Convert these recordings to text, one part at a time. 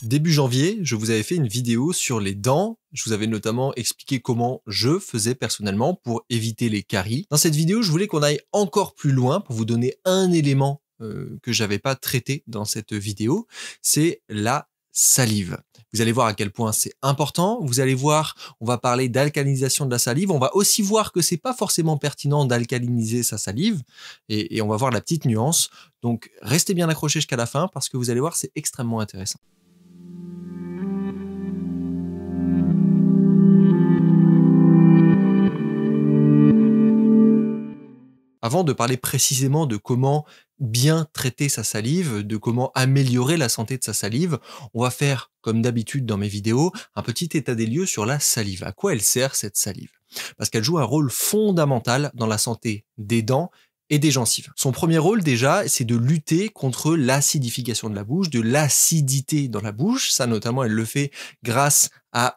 Début janvier, je vous avais fait une vidéo sur les dents. Je vous avais notamment expliqué comment je faisais personnellement pour éviter les caries. Dans cette vidéo, je voulais qu'on aille encore plus loin pour vous donner un élément que j'avais pas traité dans cette vidéo, c'est la salive. Vous allez voir à quel point c'est important. Vous allez voir, on va parler d'alcalinisation de la salive. On va aussi voir que c'est pas forcément pertinent d'alcaliniser sa salive et on va voir la petite nuance. Donc, restez bien accrochés jusqu'à la fin parce que vous allez voir, c'est extrêmement intéressant. Avant de parler précisément de comment bien traiter sa salive, de comment améliorer la santé de sa salive, on va faire, comme d'habitude dans mes vidéos, un petit état des lieux sur la salive. À quoi elle sert cette salive? Parce qu'elle joue un rôle fondamental dans la santé des dents et des gencives. Son premier rôle déjà, c'est de lutter contre l'acidification de la bouche, de l'acidité dans la bouche. Ça notamment, elle le fait grâce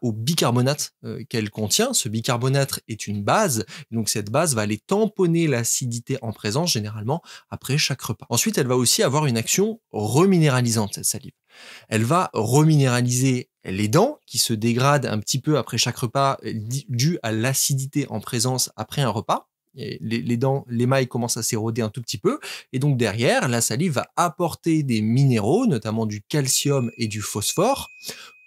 au bicarbonate qu'elle contient. Ce bicarbonate est une base, donc cette base va aller tamponner l'acidité en présence généralement après chaque repas. Ensuite, elle va aussi avoir une action reminéralisante, cette salive. Elle va reminéraliser les dents qui se dégradent un petit peu après chaque repas dû à l'acidité en présence après un repas. Et les dents, l'émail commence à s'éroder un tout petit peu, et donc derrière, la salive va apporter des minéraux, notamment du calcium et du phosphore,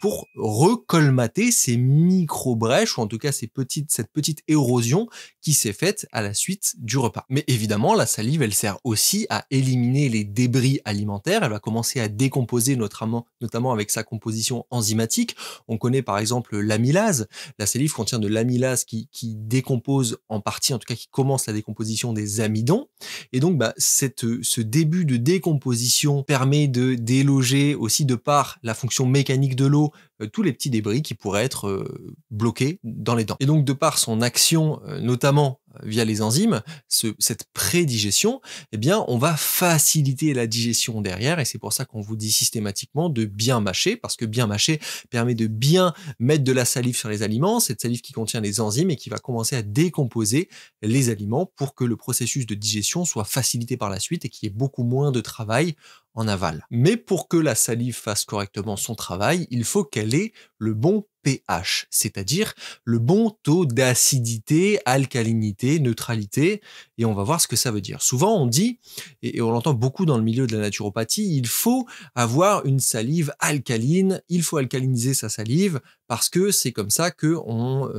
pour recolmater ces micro-brèches, ou en tout cas cette petite érosion qui s'est faite à la suite du repas. Mais évidemment, la salive, elle sert aussi à éliminer les débris alimentaires. Elle va commencer à décomposer notamment avec sa composition enzymatique. On connaît par exemple l'amylase. La salive contient de l'amylase qui décompose en partie, en tout cas qui commence la décomposition des amidons. Et donc, ce début de décomposition permet de déloger aussi de par la fonction mécanique de l'eau tous les petits débris qui pourraient être bloqués dans les dents. Et donc, de par son action, notamment via les enzymes, cette prédigestion, eh bien, on va faciliter la digestion derrière, et c'est pour ça qu'on vous dit systématiquement de bien mâcher, parce que bien mâcher permet de bien mettre de la salive sur les aliments, cette salive qui contient les enzymes et qui va commencer à décomposer les aliments pour que le processus de digestion soit facilité par la suite et qu'il y ait beaucoup moins de travail en aval. Mais pour que la salive fasse correctement son travail, il faut qu'elle ait le bon pH, c'est-à-dire le bon taux d'acidité, alcalinité, neutralité, et on va voir ce que ça veut dire. Souvent on dit, et on l'entend beaucoup dans le milieu de la naturopathie, il faut avoir une salive alcaline, il faut alcaliniser sa salive, parce que c'est comme ça qu'on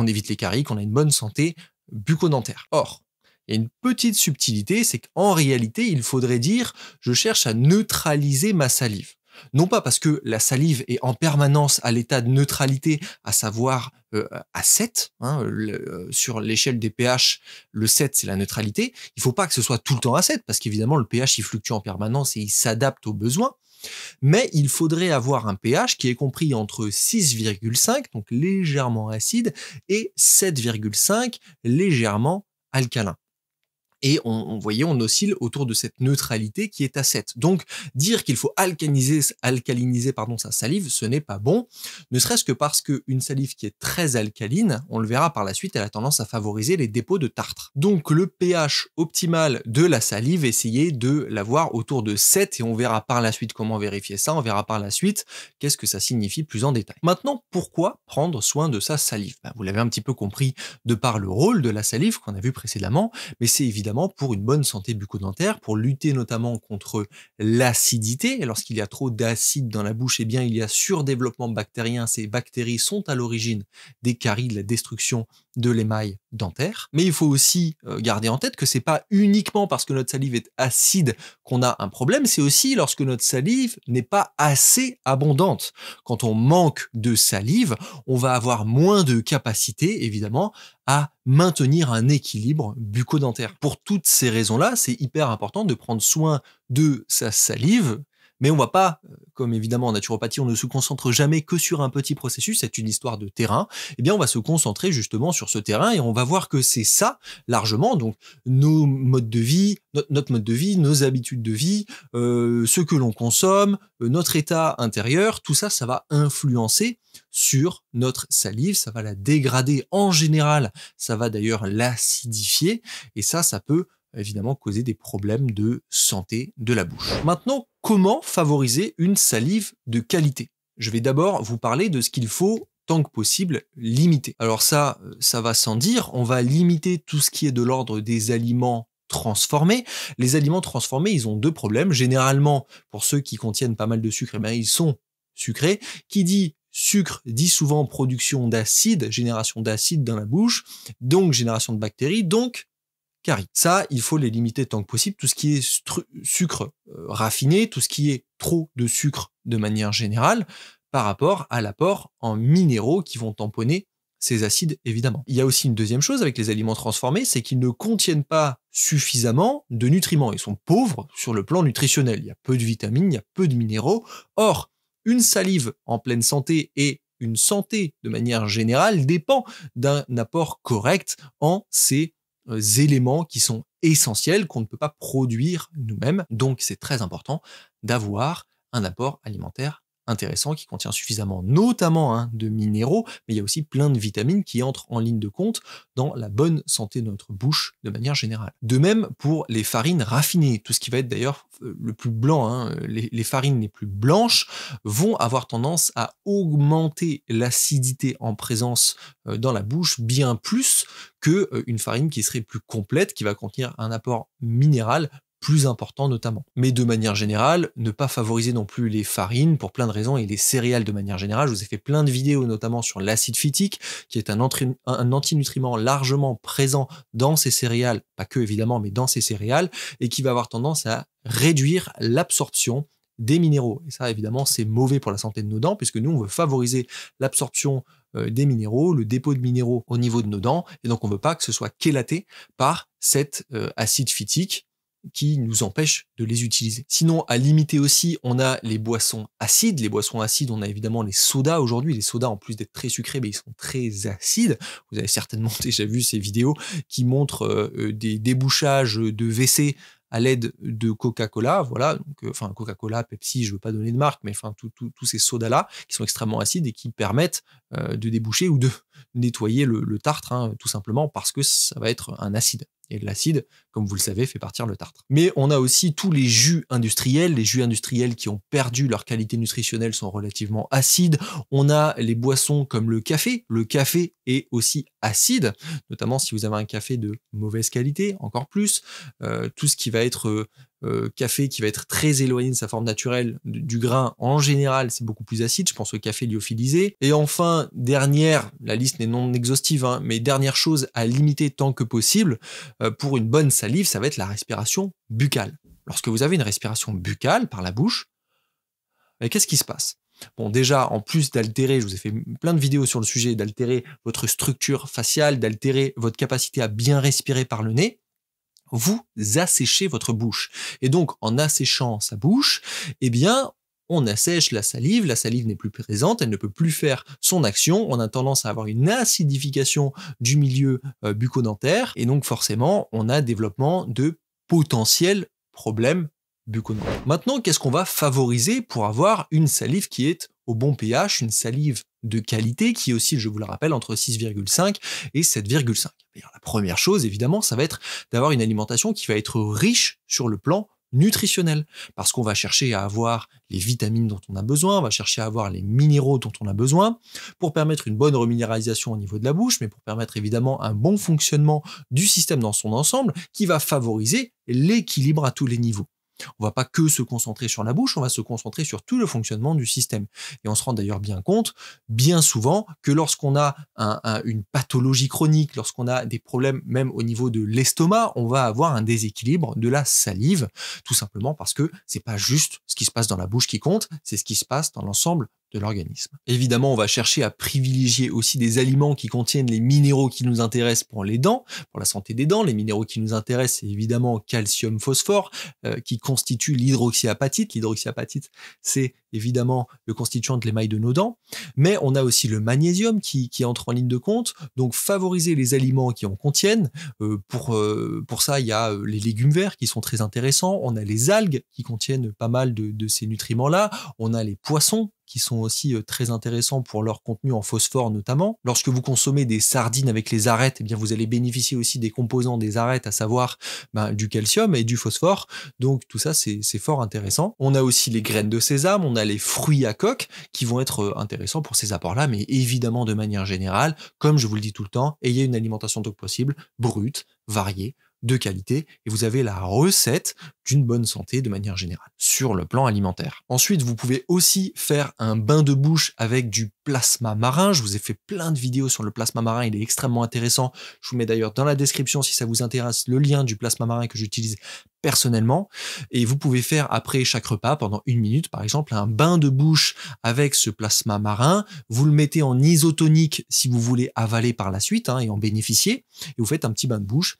évite les caries, qu'on a une bonne santé bucco-dentaire. Or, il y a une petite subtilité, c'est qu'en réalité, il faudrait dire « je cherche à neutraliser ma salive ». Non pas parce que la salive est en permanence à l'état de neutralité, à savoir à 7, sur l'échelle des pH, le 7 c'est la neutralité. Il ne faut pas que ce soit tout le temps à 7, parce qu'évidemment le pH il fluctue en permanence et il s'adapte aux besoins. Mais il faudrait avoir un pH qui est compris entre 6,5, donc légèrement acide, et 7,5, légèrement alcalin. Et on oscille autour de cette neutralité qui est à 7. Donc, dire qu'il faut alcaliniser sa salive, ce n'est pas bon, ne serait-ce que parce qu'une salive qui est très alcaline, on le verra par la suite, elle a tendance à favoriser les dépôts de tartre. Donc, le pH optimal de la salive, essayez de l'avoir autour de 7, et on verra par la suite comment vérifier ça, on verra par la suite qu'est-ce que ça signifie plus en détail. Maintenant, pourquoi prendre soin de sa salive? Vous l'avez un petit peu compris de par le rôle de la salive qu'on a vu précédemment, mais c'est évidemment pour une bonne santé bucco-dentaire, pour lutter notamment contre l'acidité. Et lorsqu'il y a trop d'acide dans la bouche, eh bien, il y a surdéveloppement bactérien. Ces bactéries sont à l'origine des caries, de la destruction de l'émail dentaire. Mais il faut aussi garder en tête que c'est pas uniquement parce que notre salive est acide qu'on a un problème, c'est aussi lorsque notre salive n'est pas assez abondante. Quand on manque de salive, on va avoir moins de capacité, évidemment, à maintenir un équilibre bucco-dentaire. Pour toutes ces raisons-là, c'est hyper important de prendre soin de sa salive, mais on va pas, comme évidemment en naturopathie, on ne se concentre jamais que sur un petit processus, c'est une histoire de terrain, eh bien on va se concentrer justement sur ce terrain et on va voir que c'est ça, largement, donc nos modes de vie, notre mode de vie, nos habitudes de vie, ce que l'on consomme, notre état intérieur, tout ça, ça va influencer sur notre salive, ça va la dégrader en général, ça va d'ailleurs l'acidifier, et ça peut évidemment causer des problèmes de santé de la bouche. Maintenant, comment favoriser une salive de qualité? Je vais d'abord vous parler de ce qu'il faut tant que possible limiter. Alors ça va sans dire, on va limiter tout ce qui est de l'ordre des aliments transformés. Les aliments transformés, ils ont deux problèmes. Généralement, pour ceux qui contiennent pas mal de sucre, eh bien, ils sont sucrés. Qui dit sucre dit souvent production d'acide, génération d'acide dans la bouche, donc génération de bactéries, donc caries. Ça, il faut les limiter tant que possible. Tout ce qui est sucre raffiné, tout ce qui est trop de sucre de manière générale, par rapport à l'apport en minéraux qui vont tamponner ces acides, évidemment. Il y a aussi une deuxième chose avec les aliments transformés, c'est qu'ils ne contiennent pas suffisamment de nutriments. Ils sont pauvres sur le plan nutritionnel. Il y a peu de vitamines, il y a peu de minéraux. Or, une salive en pleine santé et une santé de manière générale dépend d'un apport correct en ces éléments qui sont essentiels, qu'on ne peut pas produire nous-mêmes. Donc, c'est très important d'avoir un apport alimentaire intéressant qui contient suffisamment notamment de minéraux, mais il y a aussi plein de vitamines qui entrent en ligne de compte dans la bonne santé de notre bouche de manière générale. De même pour les farines raffinées, tout ce qui va être d'ailleurs le plus blanc, les farines les plus blanches vont avoir tendance à augmenter l'acidité en présence dans la bouche bien plus qu'une farine qui serait plus complète, qui va contenir un apport minéral plus important notamment. Mais de manière générale, ne pas favoriser non plus les farines pour plein de raisons et les céréales de manière générale. Je vous ai fait plein de vidéos notamment sur l'acide phytique, qui est un antinutriment largement présent dans ces céréales, pas que évidemment, mais dans ces céréales, et qui va avoir tendance à réduire l'absorption des minéraux. Et ça, évidemment, c'est mauvais pour la santé de nos dents, puisque nous, on veut favoriser l'absorption des minéraux, le dépôt de minéraux au niveau de nos dents, et donc on ne veut pas que ce soit chélaté par cet acide phytique qui nous empêche de les utiliser. Sinon, à limiter aussi, on a les boissons acides. Les boissons acides, on a évidemment les sodas aujourd'hui. Les sodas, en plus d'être très sucrés, mais ils sont très acides. Vous avez certainement déjà vu ces vidéos qui montrent des débouchages de WC à l'aide de Coca-Cola, voilà, donc enfin Coca-Cola, Pepsi, je veux pas donner de marque, mais enfin tous ces sodas-là qui sont extrêmement acides et qui permettent de déboucher ou de nettoyer le tartre, tout simplement parce que ça va être un acide. Et l'acide, comme vous le savez, fait partir le tartre. Mais on a aussi tous les jus industriels. Les jus industriels qui ont perdu leur qualité nutritionnelle sont relativement acides. On a les boissons comme le café. Le café est aussi acide, notamment si vous avez un café de mauvaise qualité, encore plus. Tout ce qui va être café qui va être très éloigné de sa forme naturelle du grain, en général, c'est beaucoup plus acide. Je pense au café lyophilisé. Et enfin, dernière, la liste n'est non exhaustive, mais dernière chose à limiter tant que possible, pour une bonne salive, ça va être la respiration buccale. Lorsque vous avez une respiration buccale par la bouche, qu'est-ce qui se passe? Bon, déjà, en plus d'altérer, je vous ai fait plein de vidéos sur le sujet, d'altérer votre structure faciale, d'altérer votre capacité à bien respirer par le nez, vous asséchez votre bouche. Et donc, en asséchant sa bouche, eh bien, on assèche la salive n'est plus présente, elle ne peut plus faire son action, on a tendance à avoir une acidification du milieu bucco-dentaire, et donc forcément, on a développement de potentiels problèmes bucco-dentaires. Maintenant, qu'est-ce qu'on va favoriser pour avoir une salive qui est au bon pH, une salive de qualité qui oscille, je vous le rappelle, entre 6,5 et 7,5. La première chose, évidemment, ça va être d'avoir une alimentation qui va être riche sur le plan nutritionnel, parce qu'on va chercher à avoir les vitamines dont on a besoin, on va chercher à avoir les minéraux dont on a besoin, pour permettre une bonne reminéralisation au niveau de la bouche, mais pour permettre évidemment un bon fonctionnement du système dans son ensemble, qui va favoriser l'équilibre à tous les niveaux. On va pas que se concentrer sur la bouche, on va se concentrer sur tout le fonctionnement du système. Et on se rend d'ailleurs bien compte, bien souvent, que lorsqu'on a une pathologie chronique, lorsqu'on a des problèmes même au niveau de l'estomac, on va avoir un déséquilibre de la salive, tout simplement parce que c'est pas juste ce qui se passe dans la bouche qui compte, c'est ce qui se passe dans l'ensemble de l'organisme. Évidemment, on va chercher à privilégier aussi des aliments qui contiennent les minéraux qui nous intéressent pour les dents, pour la santé des dents. Les minéraux qui nous intéressent, c'est évidemment calcium, phosphore, qui constitue l'hydroxyapatite. L'hydroxyapatite, c'est évidemment le constituant de l'émail de nos dents. Mais on a aussi le magnésium qui entre en ligne de compte. Donc, favoriser les aliments qui en contiennent. Pour ça, il y a les légumes verts qui sont très intéressants. On a les algues qui contiennent pas mal de ces nutriments-là. On a les poissons qui sont aussi très intéressants pour leur contenu en phosphore notamment. Lorsque vous consommez des sardines avec les arêtes, eh bien vous allez bénéficier aussi des composants des arêtes, à savoir du calcium et du phosphore. Donc tout ça, c'est fort intéressant. On a aussi les graines de sésame, on a les fruits à coque qui vont être intéressants pour ces apports-là, mais évidemment de manière générale, comme je vous le dis tout le temps, ayez une alimentation donc possible, brute, variée, de qualité, et vous avez la recette d'une bonne santé de manière générale, sur le plan alimentaire. Ensuite, vous pouvez aussi faire un bain de bouche avec du plasma marin. Je vous ai fait plein de vidéos sur le plasma marin, il est extrêmement intéressant. Je vous mets d'ailleurs dans la description, si ça vous intéresse, le lien du plasma marin que j'utilise personnellement. Et vous pouvez faire après chaque repas, pendant 1 minute par exemple, un bain de bouche avec ce plasma marin. Vous le mettez en isotonique si vous voulez avaler par la suite et en bénéficier. Et vous faites un petit bain de bouche.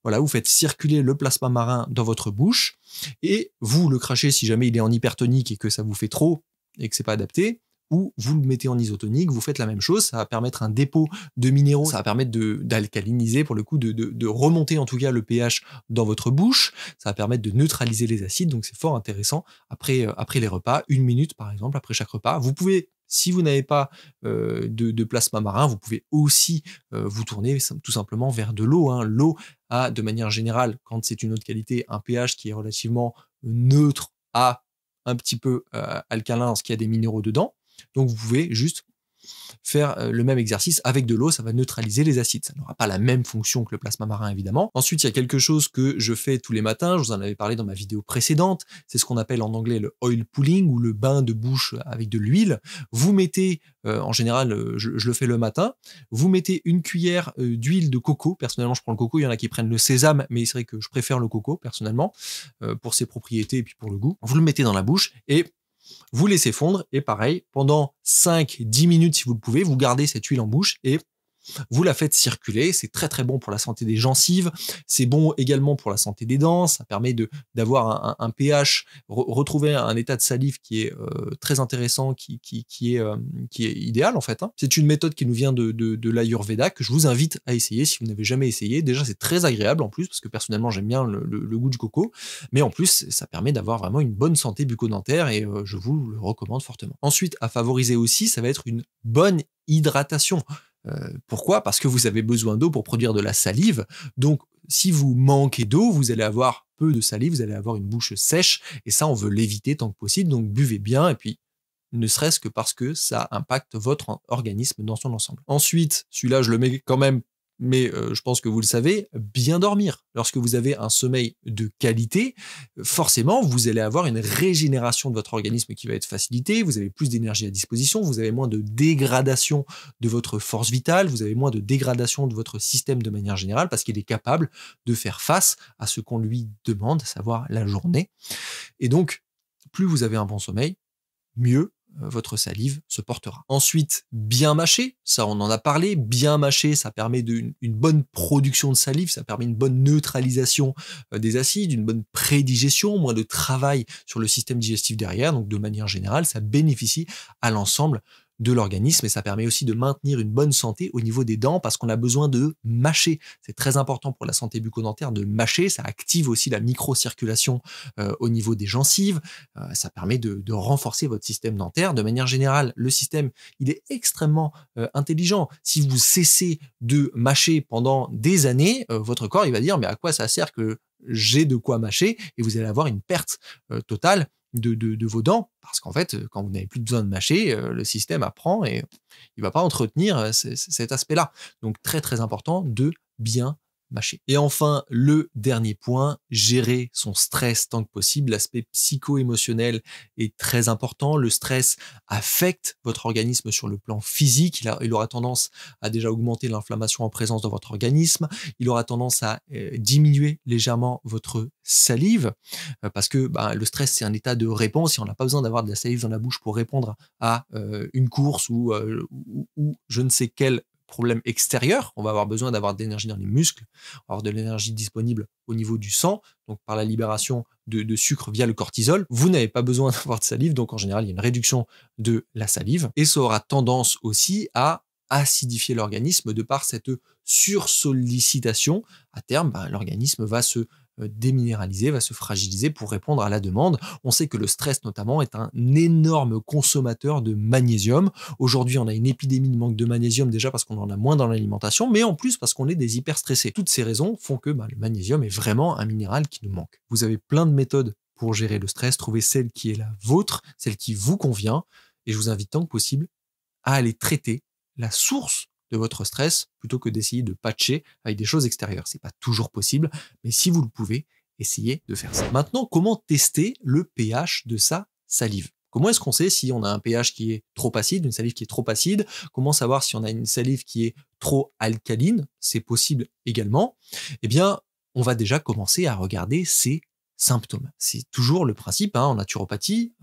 Voilà, vous faites circuler le plasma marin dans votre bouche et vous le crachez si jamais il est en hypertonique et que ça vous fait trop et que c'est pas adapté, ou vous le mettez en isotonique, vous faites la même chose, ça va permettre un dépôt de minéraux, ça va permettre d'alcaliniser, pour le coup, de remonter en tout cas le pH dans votre bouche, ça va permettre de neutraliser les acides, donc c'est fort intéressant après les repas, 1 minute par exemple, après chaque repas. Vous pouvez, si vous n'avez pas de plasma marin, vous pouvez aussi vous tourner tout simplement vers de l'eau. L'eau a, de manière générale, quand c'est une eau de qualité, un pH qui est relativement neutre à un petit peu alcalin parce qu'il y a des minéraux dedans. Donc vous pouvez juste faire le même exercice avec de l'eau, ça va neutraliser les acides. Ça n'aura pas la même fonction que le plasma marin évidemment. Ensuite, il y a quelque chose que je fais tous les matins, je vous en avais parlé dans ma vidéo précédente, c'est ce qu'on appelle en anglais le oil pulling ou le bain de bouche avec de l'huile. Vous mettez, en général, je le fais le matin, vous mettez une cuillère d'huile de coco. Personnellement, je prends le coco, il y en a qui prennent le sésame, mais c'est vrai que je préfère le coco personnellement, pour ses propriétés et puis pour le goût. Vous le mettez dans la bouche et vous laissez fondre et pareil, pendant 5-10 minutes si vous le pouvez, vous gardez cette huile en bouche et vous la faites circuler. C'est très très bon pour la santé des gencives, c'est bon également pour la santé des dents, ça permet d'avoir un pH, retrouver un état de salive qui est très intéressant, qui est idéal en fait. C'est une méthode qui nous vient de l'Ayurveda que je vous invite à essayer si vous n'avez jamais essayé. Déjà c'est très agréable en plus parce que personnellement j'aime bien le goût du coco, mais en plus ça permet d'avoir vraiment une bonne santé bucco-dentaire et je vous le recommande fortement. Ensuite, à favoriser aussi, ça va être une bonne hydratation. Pourquoi? Parce que vous avez besoin d'eau pour produire de la salive. Donc, si vous manquez d'eau, vous allez avoir peu de salive, vous allez avoir une bouche sèche. Et ça, on veut l'éviter tant que possible. Donc, buvez bien. Et puis, ne serait-ce que parce que ça impacte votre organisme dans son ensemble. Ensuite, celui-là, je le mets quand même, mais je pense que vous le savez, bien dormir. Lorsque vous avez un sommeil de qualité, forcément, vous allez avoir une régénération de votre organisme qui va être facilitée, vous avez plus d'énergie à disposition, vous avez moins de dégradation de votre force vitale, vous avez moins de dégradation de votre système de manière générale, parce qu'il est capable de faire face à ce qu'on lui demande, à savoir la journée. Et donc, plus vous avez un bon sommeil, mieux votre salive se portera. Ensuite, bien mâcher, ça on en a parlé, bien mâcher, ça permet une bonne production de salive, ça permet une bonne neutralisation des acides, une bonne prédigestion, moins de travail sur le système digestif derrière, donc de manière générale, ça bénéficie à l'ensemble de l'organisme et ça permet aussi de maintenir une bonne santé au niveau des dents parce qu'on a besoin de mâcher. C'est très important pour la santé bucco-dentaire de mâcher, ça active aussi la microcirculation au niveau des gencives, ça permet de renforcer votre système dentaire. De manière générale, le système, il est extrêmement intelligent. Si vous cessez de mâcher pendant des années, votre corps, il va dire mais à quoi ça sert que j'ai de quoi mâcher et vous allez avoir une perte totale de vos dents, parce qu'en fait, quand vous n'avez plus besoin de mâcher, le système apprend et il va pas entretenir cet aspect-là. Donc très très important de bien mâcher. Et enfin, le dernier point, gérer son stress tant que possible. L'aspect psycho-émotionnel est très important. Le stress affecte votre organisme sur le plan physique. Il aura tendance à déjà augmenter l'inflammation en présence dans votre organisme. Il aura tendance à diminuer légèrement votre salive parce que le stress, c'est un état de réponse et on n'a pas besoin d'avoir de la salive dans la bouche pour répondre à une course ou je ne sais quel problème extérieur. On va avoir besoin d'avoir de l'énergie dans les muscles, avoir de l'énergie disponible au niveau du sang, donc par la libération de sucre via le cortisol. Vous n'avez pas besoin d'avoir de salive, donc en général, il y a une réduction de la salive. Et ça aura tendance aussi à acidifier l'organisme de par cette sursollicitation. À terme, l'organisme va se déminéraliser, va se fragiliser pour répondre à la demande. On sait que le stress notamment est un énorme consommateur de magnésium. Aujourd'hui, on a une épidémie de manque de magnésium déjà parce qu'on en a moins dans l'alimentation, mais en plus parce qu'on est des hyperstressés. Toutes ces raisons font que le magnésium est vraiment un minéral qui nous manque. Vous avez plein de méthodes pour gérer le stress, trouvez celle qui est la vôtre, celle qui vous convient, et je vous invite tant que possible à aller traiter la source de votre stress plutôt que d'essayer de patcher avec des choses extérieures. C'est pas toujours possible, mais si vous le pouvez, essayez de faire ça. Maintenant, comment tester le pH de sa salive? Comment est-ce qu'on sait si on a un pH qui est trop acide, une salive qui est trop acide? Comment savoir si on a une salive qui est trop alcaline? C'est possible également. Eh bien, on va déjà commencer à regarder ces symptômes. C'est toujours le principe, en naturopathie,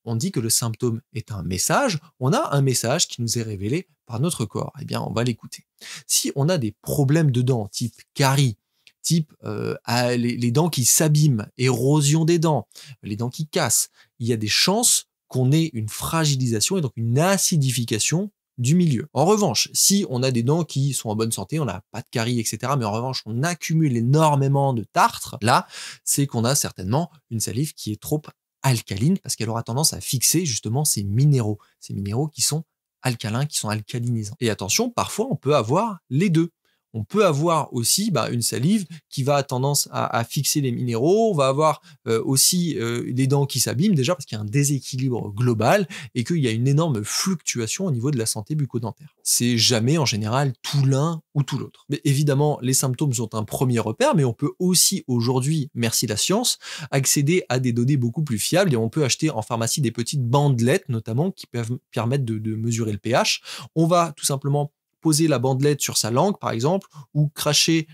on dit que le symptôme est un message, on a un message qui nous est révélé par notre corps, eh bien on va l'écouter. Si on a des problèmes de dents, type carie, type les dents qui s'abîment, érosion des dents, les dents qui cassent, il y a des chances qu'on ait une fragilisation et donc une acidification du milieu. En revanche, si on a des dents qui sont en bonne santé, on n'a pas de caries, etc., mais en revanche, on accumule énormément de tartre, là, c'est qu'on a certainement une salive qui est trop alcaline parce qu'elle aura tendance à fixer justement ces minéraux qui sont alcalins, qui sont alcalinisants. Et attention, parfois, on peut avoir les deux. On peut avoir aussi une salive qui va tendance à fixer les minéraux, on va avoir aussi les dents qui s'abîment, déjà parce qu'il y a un déséquilibre global et qu'il y a une énorme fluctuation au niveau de la santé bucco-dentaire. C'est jamais en général tout l'un ou tout l'autre. Mais évidemment, les symptômes sont un premier repère, mais on peut aussi aujourd'hui, merci la science, accéder à des données beaucoup plus fiables et on peut acheter en pharmacie des petites bandelettes notamment qui peuvent permettre de mesurer le pH. On va tout simplement poser la bandelette sur sa langue, par exemple, ou cracher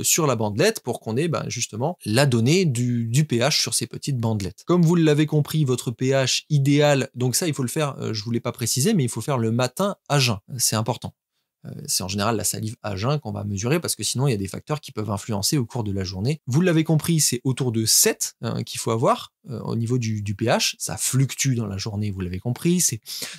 sur la bandelette pour qu'on ait justement la donnée du pH sur ces petites bandelettes. Comme vous l'avez compris, votre pH idéal, donc ça, il faut le faire, je ne vous l'ai pas précisé, mais il faut le faire le matin à jeun. C'est important. C'est en général la salive à jeun qu'on va mesurer parce que sinon il y a des facteurs qui peuvent influencer au cours de la journée. Vous l'avez compris, c'est autour de 7 qu'il faut avoir au niveau du pH. Ça fluctue dans la journée, vous l'avez compris.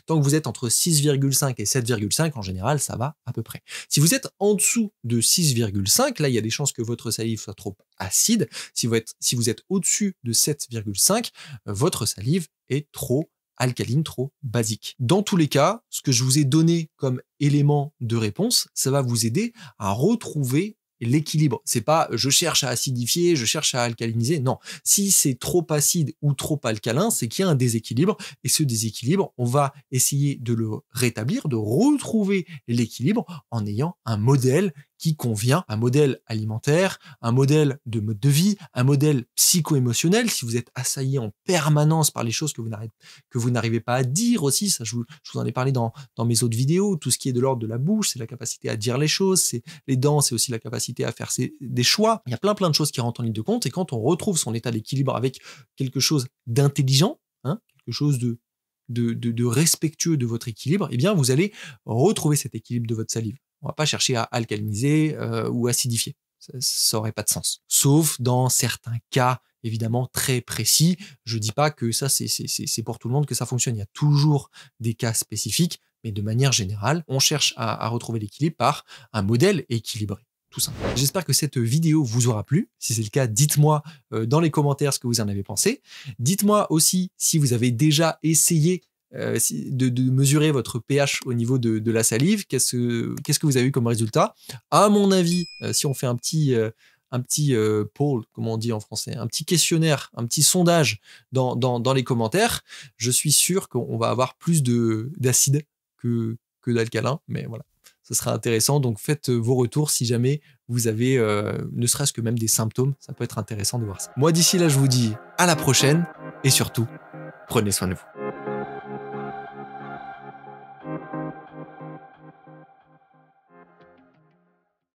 Tant que vous êtes entre 6,5 et 7,5, en général, ça va à peu près. Si vous êtes en dessous de 6,5, là, il y a des chances que votre salive soit trop acide. Si vous êtes au-dessus de 7,5, votre salive est trop alcaline, trop basique. Dans tous les cas, ce que je vous ai donné comme élément de réponse, ça va vous aider à retrouver l'équilibre. C'est pas je cherche à acidifier, je cherche à alcaliniser. Non. Si c'est trop acide ou trop alcalin, c'est qu'il y a un déséquilibre. Et ce déséquilibre, on va essayer de le rétablir, de retrouver l'équilibre en ayant un modèle qui convient, un modèle alimentaire, un modèle de mode de vie, un modèle psycho-émotionnel. Si vous êtes assailli en permanence par les choses que vous n'arrivez pas à dire aussi, ça je vous en ai parlé dans mes autres vidéos, tout ce qui est de l'ordre de la bouche, c'est la capacité à dire les choses, c'est les dents, c'est aussi la capacité à faire des choix. Il y a plein de choses qui rentrent en ligne de compte et quand on retrouve son état d'équilibre avec quelque chose d'intelligent, quelque chose de respectueux de votre équilibre, eh bien vous allez retrouver cet équilibre de votre salive. On va pas chercher à alcaliniser ou acidifier. Ça aurait pas de sens. Sauf dans certains cas, évidemment, très précis. Je dis pas que ça, c'est pour tout le monde que ça fonctionne. Il y a toujours des cas spécifiques, mais de manière générale, on cherche à retrouver l'équilibre par un modèle équilibré. Tout simple. J'espère que cette vidéo vous aura plu. Si c'est le cas, dites-moi dans les commentaires ce que vous en avez pensé. Dites-moi aussi si vous avez déjà essayé de mesurer votre pH au niveau de la salive. Qu'est-ce que vous avez eu comme résultat? À mon avis, si on fait un petit poll, comme on dit en français, un petit questionnaire, un petit sondage dans les commentaires, je suis sûr qu'on va avoir plus d'acide que d'alcalin, mais voilà. Ce sera intéressant, donc faites vos retours si jamais vous avez ne serait-ce que même des symptômes, ça peut être intéressant de voir ça. Moi d'ici là je vous dis à la prochaine et surtout prenez soin de vous.